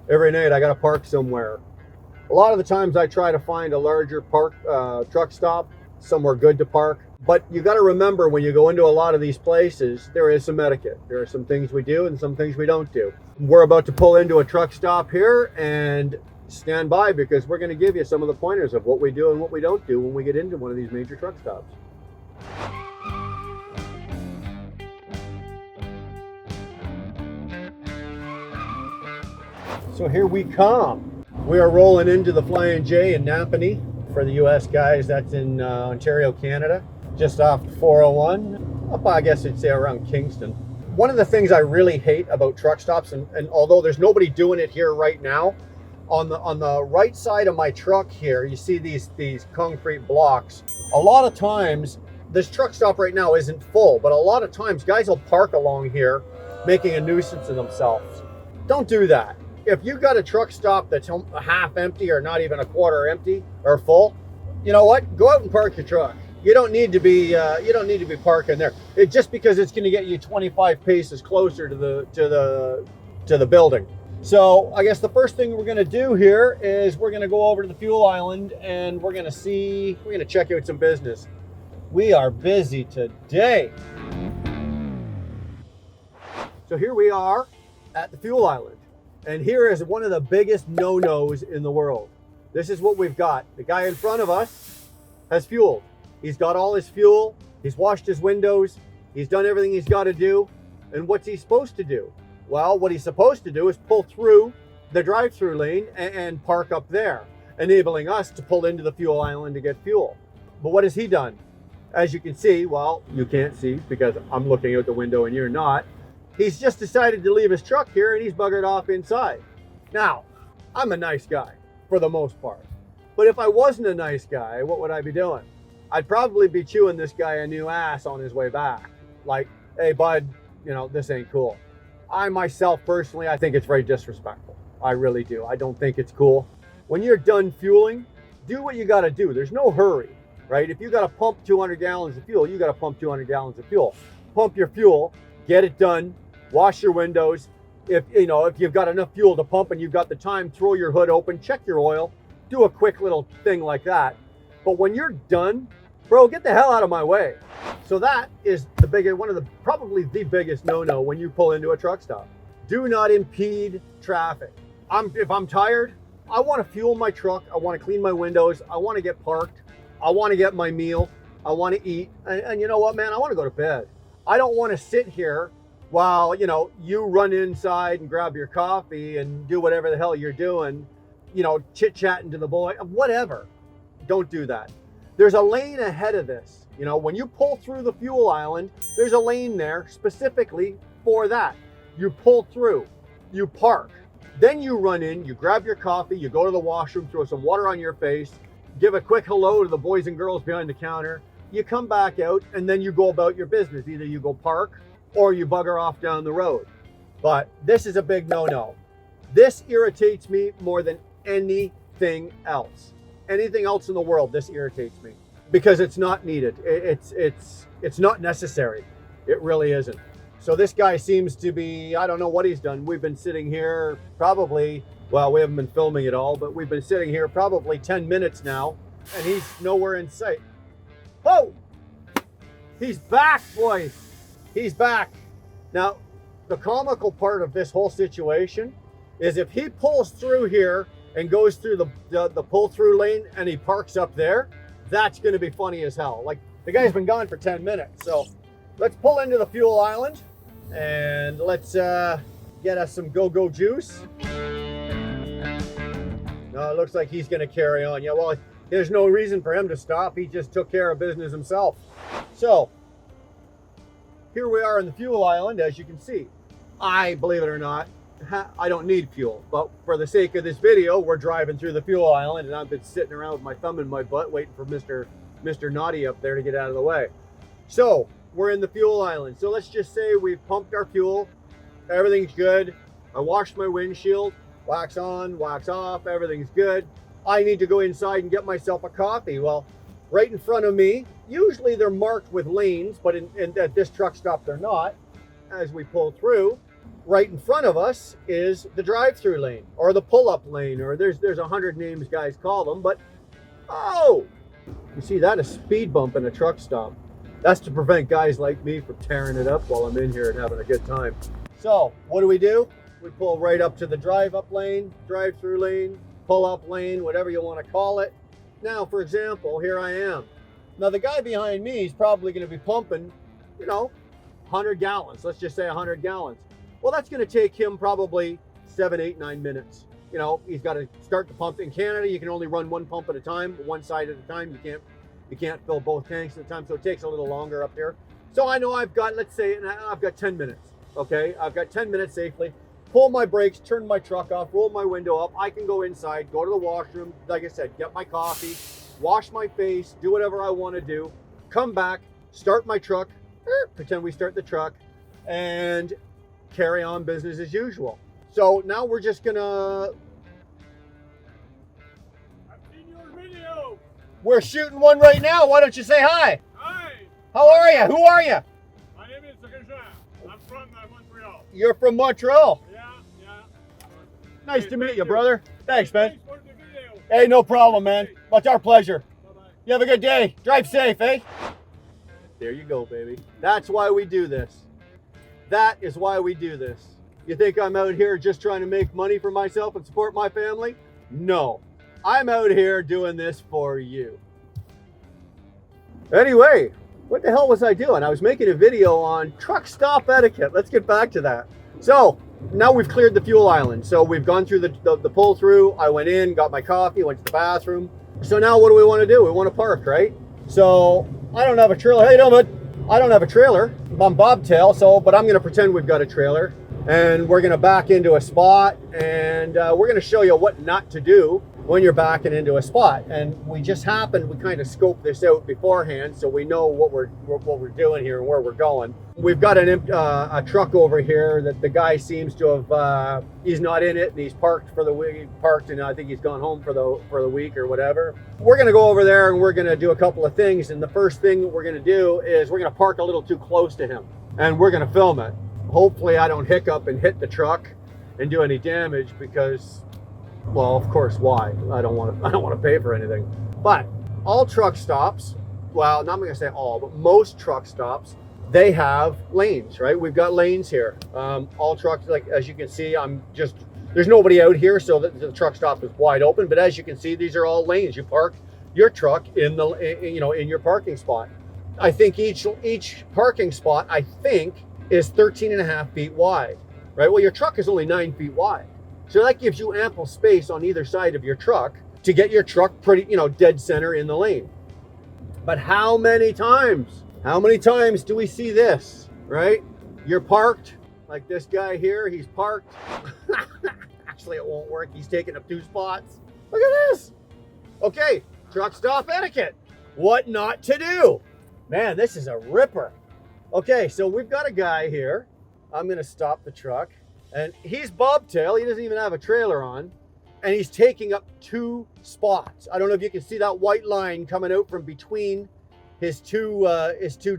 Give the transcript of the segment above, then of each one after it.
Every night I got to park somewhere. A lot of the times I try to find a larger truck stop, somewhere good to park. But you got to remember when you go into a lot of these places, there is some etiquette. There are some things we do and some things we don't do. We're about to pull into a truck stop here, and stand by because we're going to give you some of the pointers of what we do and what we don't do when we get into one of these major truck stops. So here we come. We are rolling into the Flying J in Napanee. For the US guys, that's in Ontario, Canada, just off 401, up I guess you'd say around Kingston. One of the things I really hate about truck stops, and although there's nobody doing it here right now, on the right side of my truck here, you see these concrete blocks. A lot of times, this truck stop right now isn't full, but a lot of times guys will park along here, making a nuisance of themselves. Don't do that. If you got a truck stop that's half empty or not even a quarter empty or full, you know what? Go out and park your truck. You don't need to be parking there. Just because it's going to get you 25 paces closer to the building. So I guess the first thing we're going to do here is we're going to go over to the fuel island and we're going to check out some business. We are busy today. So here we are at the fuel island. And here is one of the biggest no-nos in the world. This is what we've got. The guy in front of us has fueled. He's got all his fuel. He's washed his windows. He's done everything he's got to do. And what's he supposed to do? Well, what he's supposed to do is pull through the drive-through lane and park up there, enabling us to pull into the fuel island to get fuel. But what has he done? As you can see, well, you can't see because I'm looking out the window and you're not. He's just decided to leave his truck here and he's buggered off inside. Now, I'm a nice guy for the most part. But if I wasn't a nice guy, what would I be doing? I'd probably be chewing this guy a new ass on his way back. Like, hey bud, this ain't cool. I myself personally, I think it's very disrespectful. I really do. I don't think it's cool. When you're done fueling, do what you gotta do. There's no hurry, right? If you gotta pump 200 gallons of fuel, you gotta pump 200 gallons of fuel. Pump your fuel, get it done. Wash your windows. If you've got enough fuel to pump and you've got the time, throw your hood open, check your oil, do a quick little thing like that. But when you're done, bro, get the hell out of my way. So that is probably the biggest no-no when you pull into a truck stop. Do not impede traffic. If I'm tired, I want to fuel my truck. I want to clean my windows. I want to get parked. I want to get my meal. I want to eat. And you know what, man? I want to go to bed. I don't want to sit here while, you run inside and grab your coffee and do whatever the hell you're doing, chit-chatting to the boy, whatever. Don't do that. There's a lane ahead of this. When you pull through the fuel island, there's a lane there specifically for that. You pull through, you park, then you run in, you grab your coffee, you go to the washroom, throw some water on your face, give a quick hello to the boys and girls behind the counter, you come back out, and then you go about your business. Either you go park, or you bugger off down the road. But this is a big no-no. This irritates me more than anything else. Anything else in the world, this irritates me because it's not needed. It's not necessary. It really isn't. So this guy seems to be, I don't know what he's done. We've been sitting here probably, well, we haven't been filming it all, but we've been sitting here probably 10 minutes now and he's nowhere in sight. Oh, he's back, boys. He's back. Now, the comical part of this whole situation is if he pulls through here and goes through the pull-through lane and he parks up there, that's going to be funny as hell. Like, the guy's been gone for 10 minutes. So let's pull into the fuel island and let's get us some go-go juice. No, it looks like he's going to carry on. Yeah, well, there's no reason for him to stop. He just took care of business himself. So here we are in the fuel island, as you can see. I, believe it or not, I don't need fuel, but for the sake of this video, we're driving through the fuel island and I've been sitting around with my thumb in my butt waiting for Mr. Naughty up there to get out of the way. So we're in the fuel island. So let's just say we've pumped our fuel. Everything's good. I washed my windshield, wax on, wax off, everything's good. I need to go inside and get myself a coffee. Well, right in front of me, usually they're marked with lanes, but at this truck stop they're not. As we pull through, right in front of us is the drive-through lane or the pull-up lane, or there's 100 names guys call them, but oh, you see that, a speed bump in a truck stop. That's to prevent guys like me from tearing it up while I'm in here and having a good time. So what do? We pull right up to the drive-up lane, drive-through lane, pull-up lane, whatever you want to call it. Now, for example, here I am. Now the guy behind me is probably going to be pumping, 100 gallons. Let's just say 100 gallons. Well, that's going to take him probably 7, 8, 9 minutes. He's got to start the pump. In Canada, you can only run one pump at a time, one side at a time. You can't fill both tanks at a time, so it takes a little longer up here. So I know I've got, let's say, I've got 10 minutes. Okay, I've got 10 minutes safely. Pull my brakes, turn my truck off, roll my window up. I can go inside, go to the washroom, like I said, get my coffee, wash my face, do whatever I want to do, come back, start my truck, pretend we start the truck, and carry on business as usual. So now we're just gonna... I've seen your video. We're shooting one right now. Why don't you say hi? Hi. How are you? Who are you? My name is Réjean. I'm from Montreal. You're from Montreal. Yeah. Nice to meet you, brother. Thanks, man. Thanks for the video. Hey, no problem, man. It's our pleasure. Bye-bye. You have a good day. Drive safe, eh? There you go, baby. That's why we do this. That is why we do this. You think I'm out here just trying to make money for myself and support my family? No. I'm out here doing this for you. Anyway, what the hell was I doing? I was making a video on truck stop etiquette. Let's get back to that. So, now we've cleared the fuel island. So we've gone through the pull through. I went in, got my coffee, went to the bathroom. So now what do we want to do? We want to park, right? So I don't have a trailer. How you doing, bud? I don't have a trailer. I'm bobtail, but I'm going to pretend we've got a trailer. And we're going to back into a spot. And we're going to show you what not to do when you're backing into a spot. And we kind of scoped this out beforehand, so we know what we're doing here and where we're going. We've got a truck over here that the guy seems to have, he's not in it, and he's parked for the week, and I think he's gone home for the week or whatever. We're gonna go over there and we're gonna do a couple of things, and the first thing we're gonna do is we're gonna park a little too close to him, and we're gonna film it. Hopefully I don't hiccup and hit the truck and do any damage, because, well, of course, why? I don't want to pay for anything. But all truck stops, well, I'm not going to say all, but most truck stops, they have lanes, right? We've got lanes here. All trucks, like as you can see, there's nobody out here, so the truck stop is wide open. But as you can see, these are all lanes. You park your truck in in your parking spot. I think each parking spot, is 13.5 feet wide, right? Well, your truck is only 9 feet wide. So that gives you ample space on either side of your truck to get your truck pretty, dead center in the lane. But how many times do we see this, right? You're parked, like this guy here, he's parked. Actually, it won't work. He's taking up 2 spots. Look at this. Okay, truck stop etiquette. What not to do. Man, this is a ripper. Okay, so we've got a guy here. I'm gonna stop the truck. And he's bobtail, he doesn't even have a trailer on, and he's taking up 2 spots. I don't know if you can see that white line coming out from between his two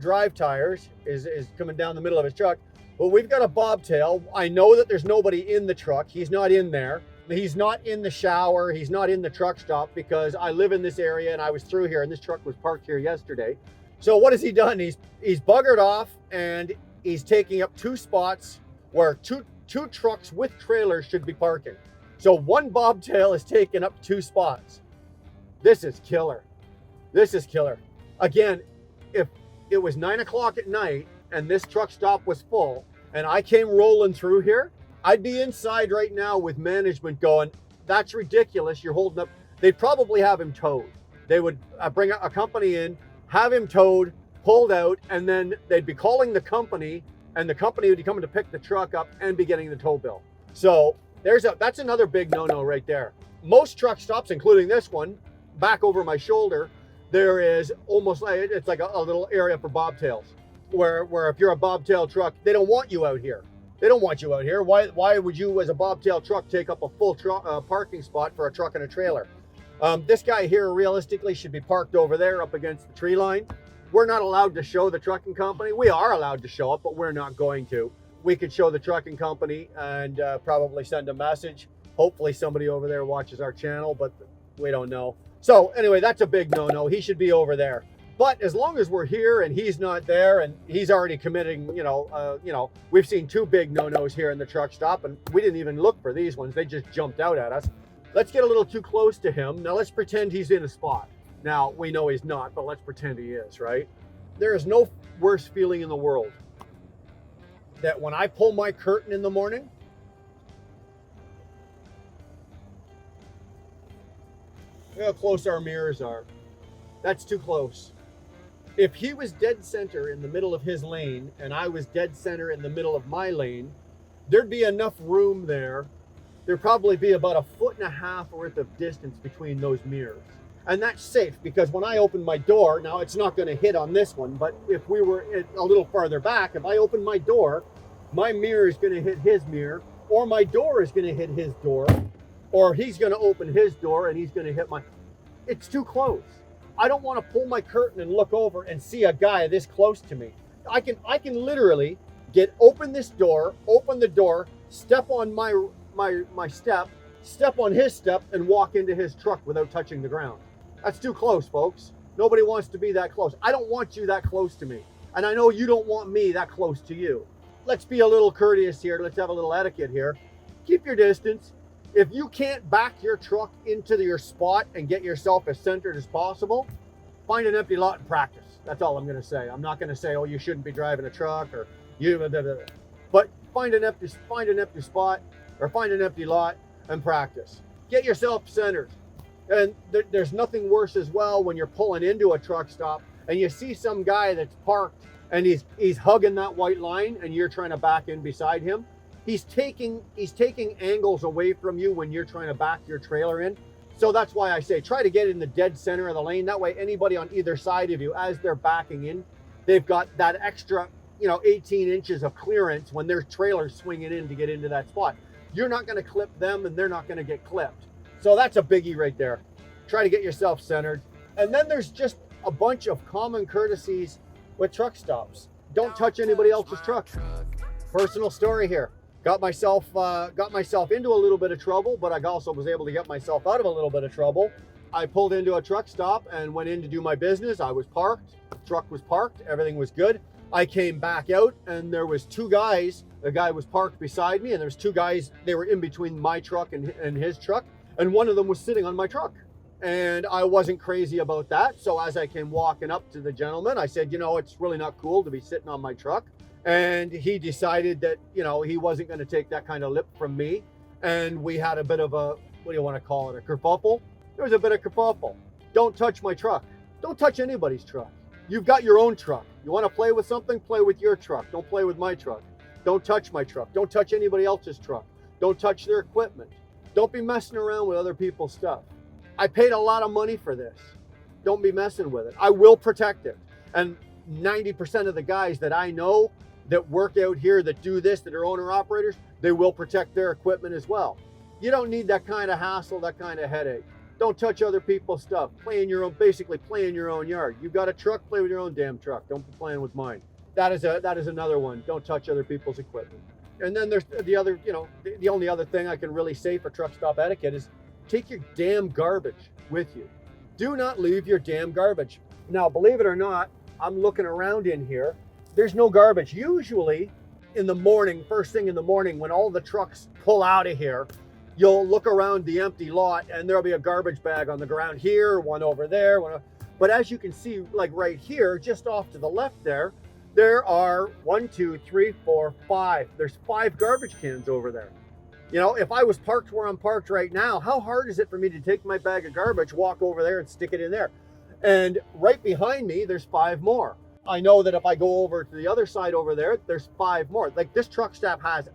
drive tires is coming down the middle of his truck. But we've got a bobtail. I know that there's nobody in the truck. He's not in there. He's not in the shower. He's not in the truck stop, because I live in this area and I was through here and this truck was parked here yesterday. So what has he done? He's buggered off, and he's taking up 2 spots where two trucks with trailers should be parking. So one bobtail is taking up 2 spots. This is killer. Again, if it was 9 o'clock at night and this truck stop was full and I came rolling through here, I'd be inside right now with management going, that's ridiculous, you're holding up. They'd probably have him towed. They would bring a company in, have him towed, pulled out, and then they'd be calling the company, and the company would be coming to pick the truck up and be getting the tow bill. So that's another big no-no right there. Most truck stops, including this one, back over my shoulder, there is almost like, it's like a little area for bobtails, where if you're a bobtail truck, they don't want you out here. Why would you, as a bobtail truck, take up a full parking spot for a truck and a trailer? This guy here realistically should be parked over there up against the tree line. We're not allowed to show the trucking company. We are allowed to show it, but we're not going to. we could show the trucking company and probably send a message. Hopefully somebody over there watches our channel, but we don't know. So anyway, that's a big no-no. He should be over there. But as long as we're here and he's not there and he's already committing, we've seen 2 big no-nos here in the truck stop, and we didn't even look for these ones. They just jumped out at us. Let's get a little too close to him. Now let's pretend he's in a spot. Now we know he's not, but let's pretend he is, right? There is no worse feeling in the world that when I pull my curtain in the morning, look how close our mirrors are. That's too close. If he was dead center in the middle of his lane and I was dead center in the middle of my lane, there'd be enough room there. There'd probably be about 1.5 feet worth of distance between those mirrors. And that's safe because when I open my door, now it's not going to hit on this one, but if we were a little farther back, if I open my door, my mirror is going to hit his mirror, or my door is going to hit his door, or he's going to open his door and he's going to hit my... It's too close. I don't want to pull my curtain and look over and see a guy this close to me. I can literally open this door, open the door, step on my step on his step, and walk into his truck without touching the ground. That's too close, folks. Nobody wants to be that close. I don't want you that close to me. And I know you don't want me that close to you. Let's be a little courteous here. Let's have a little etiquette here. Keep your distance. If you can't back your truck into your spot and get yourself as centered as possible, find an empty lot and practice. That's all I'm going to say. I'm not going to say, oh, you shouldn't be driving a truck or you, blah, blah, blah. But find an empty spot or find an empty lot and practice. Get yourself centered. And there's nothing worse as well when you're pulling into a truck stop and you see some guy that's parked and he's hugging that white line and you're trying to back in beside him. He's taking angles away from you when you're trying to back your trailer in. So that's why I say try to get in the dead center of the lane. That way anybody on either side of you, as they're backing in, they've got that extra 18 inches of clearance when their trailer's swinging in to get into that spot. You're not going to clip them and they're not going to get clipped. So that's a biggie right there. Try to get yourself centered. And then there's just a bunch of common courtesies with truck stops. Don't touch anybody else's truck. Personal story here. Got myself into a little bit of trouble, but I also was able to get myself out of a little bit of trouble. I pulled into a truck stop and went in to do my business. I was parked, truck was parked, everything was good. I came back out and there was 2 guys. The guy was parked beside me and there's 2 guys, they were in between my truck and his truck. And one of them was sitting on my truck. And I wasn't crazy about that. So as I came walking up to the gentleman, I said, it's really not cool to be sitting on my truck. And he decided that, he wasn't going to take that kind of lip from me. And we had a bit of a, what do you want to call it, a kerfuffle? There was a bit of kerfuffle. Don't touch my truck. Don't touch anybody's truck. You've got your own truck. You want to play with something? Play with your truck. Don't play with my truck. Don't touch my truck. Don't touch anybody else's truck. Don't touch their equipment. Don't be messing around with other people's stuff. I paid a lot of money for this. Don't be messing with it. I will protect it. And 90% of the guys that I know that work out here that do this, that are owner operators, they will protect their equipment as well. You don't need that kind of hassle, that kind of headache. Don't touch other people's stuff. Basically play in your own yard. You've got a truck, play with your own damn truck. Don't be playing with mine. That is another one. Don't touch other people's equipment. And then there's the other, the only other thing I can really say for truck stop etiquette is take your damn garbage with you. Do not leave your damn garbage. Now, believe it or not, I'm looking around in here. There's no garbage. Usually in the morning, first thing in the morning, when all the trucks pull out of here, you'll look around the empty lot and there'll be a garbage bag on the ground here, one over there. But as you can see, like right here, just off to the left there are 1, 2, 3, 4, 5. There's 5 garbage cans over there. If I was parked where I'm parked right now, how hard is it for me to take my bag of garbage, walk over there and stick it in there? And right behind me, there's 5 more. I know that if I go over to the other side over there, there's 5 more. Like this truck stop has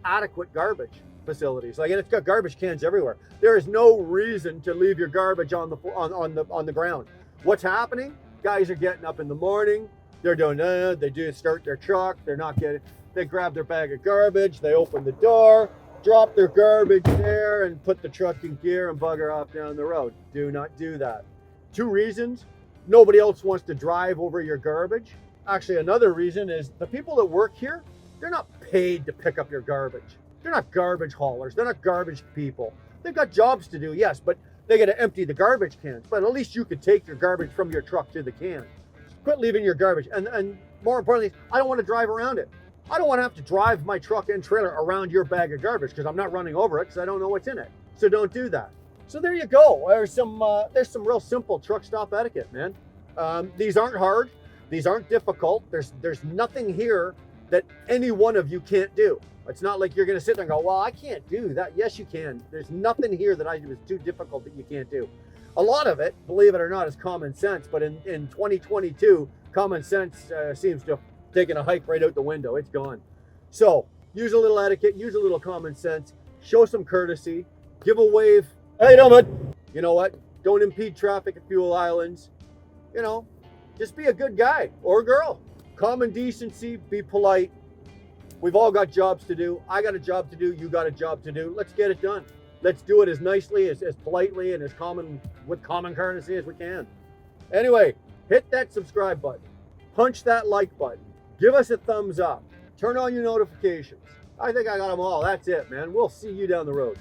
adequate garbage facilities. Like, and it's got garbage cans everywhere. There is no reason to leave your garbage on the ground. What's happening? Guys are getting up in the morning. They're doing they start their truck. They grab their bag of garbage. They open the door, drop their garbage there, and put the truck in gear and bugger off down the road. Do not do that. 2 reasons. Nobody else wants to drive over your garbage. Actually, another reason is the people that work here, they're not paid to pick up your garbage. They're not garbage haulers. They're not garbage people. They've got jobs to do, yes, but they got to empty the garbage cans. But at least you could take your garbage from your truck to the can. Quit leaving your garbage. And more importantly, I don't want to drive around it. I don't want to have to drive my truck and trailer around your bag of garbage because I'm not running over it because I don't know what's in it. So don't do that. So there you go. There's some real simple truck stop etiquette, man. These aren't hard. These aren't difficult. There's nothing here that any one of you can't do. It's not like you're going to sit there and go, well, I can't do that. Yes, you can. There's nothing here that I do is too difficult that you can't do. A lot of it, believe it or not, is common sense. But in 2022, common sense seems to have taken a hike right out the window. It's gone. So use a little etiquette, use a little common sense, show some courtesy, give a wave. How you doing, bud? You know what? Don't impede traffic at fuel islands. You know, just be a good guy or girl. Common decency, be polite. We've all got jobs to do. I got a job to do. You got a job to do. Let's get it done. Let's do it as nicely, as politely, and with common courtesy as we can. Anyway, hit that subscribe button. Punch that like button. Give us a thumbs up. Turn on your notifications. I think I got them all. That's it, man. We'll see you down the road.